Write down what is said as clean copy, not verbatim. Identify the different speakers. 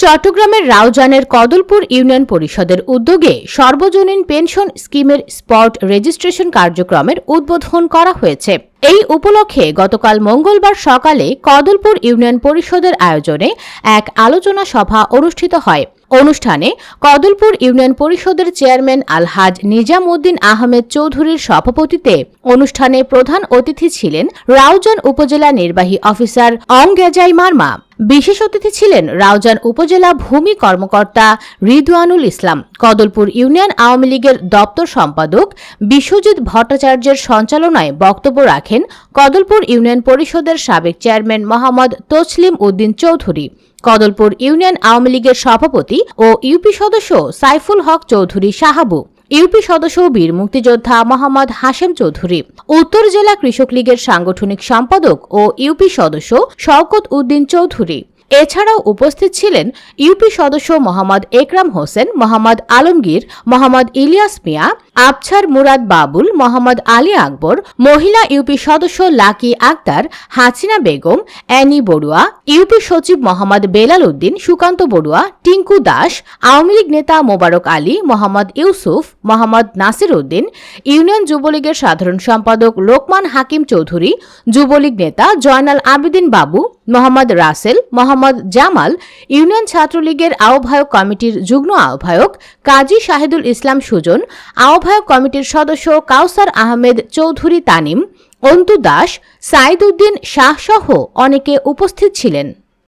Speaker 1: চট্টগ্রামের রাউজানের কদলপুর ইউনিয়ন পরিষদের উদ্যোগে সর্বজনীন পেনশন স্কিমের স্পট রেজিস্ট্রেশন কার্যক্রমের উদ্বোধন করা হয়েছে। এই উপলক্ষে গতকাল মঙ্গলবার সকালে কদলপুর ইউনিয়ন পরিষদের আয়োজনে এক আলোচনা সভা অনুষ্ঠিত হয়। অনুষ্ঠানে কদলপুর ইউনিয়ন পরিষদের চেয়ারম্যান আলহাজ নিজাম উদ্দিন আহমেদ চৌধুরীর সভাপতিত্বে অনুষ্ঠানে প্রধান অতিথি ছিলেন রাউজান উপজেলা নির্বাহী অফিসার অংগেজাই মারমা। বিশেষ অতিথি ছিলেন রাউজান উপজেলা ভূমি কর্মকর্তা রিদওয়ানুল ইসলাম। কদলপুর ইউনিয়ন আওয়ামী লীগের দপ্তর সম্পাদক বিশ্বজিৎ ভট্টাচার্যের সঞ্চালনায় বক্তব্য রাখেন কদলপুর ইউনিয়ন পরিষদের সাবেক চেয়ারম্যান মোহাম্মদ তসলিম উদ্দিন চৌধুরী, কদলপুর ইউনিয়ন আওয়ামী লীগের সভাপতি ও ইউপি সদস্য সাইফুল হক চৌধুরী সাহাবু, ইউপি সদস্য বীর মুক্তিযোদ্ধা মোহাম্মদ হাশেম চৌধুরী, উত্তর জেলা কৃষক লীগের সাংগঠনিক সম্পাদক ও ইউপি সদস্য শওকত উদ্দিন চৌধুরী। এছাড়াও উপস্থিত ছিলেন ইউপি সদস্য মোহাম্মদ একরাম হোসেন, মোহাম্মদ আলমগীর, মোহাম্মদ ইলিয়াস মিয়া, আবছার মুরাদ বাবুল, মোহাম্মদ আলী আকবর, মহিলা ইউপি সদস্য লাকি আক্তার, হাসিনা বেগম, অ্যানি বড়ুয়া, ইউপি সচিব মোহাম্মদ বেলাল উদ্দিন, সুকান্ত বড়ুয়া, টিঙ্কু দাস, আওয়ামী লীগ নেতা মোবারক আলী, মোহাম্মদ ইউসুফ, মোহাম্মদ নাসির উদ্দিন, ইউনিয়ন যুবলীগের সাধারণ সম্পাদক লোকমান হাকিম চৌধুরী, যুবলীগ নেতা জয়নাল আবেদিন বাবু, মোহাম্মদ রাসেল, মোহাম্মদ জামাল, ইউনিয়ন ছাত্রলীগের আহ্বায়ক কমিটির যুগ্ম আহ্বায়ক কাজী শাহিদুল ইসলাম সুজন, আহ্বায়ক কমিটির সদস্য কাউসার আহমেদ চৌধুরী তানিম, অন্তু দাস, সাইদ উদ্দিন শাহ সহ অনেকে উপস্থিত ছিলেন।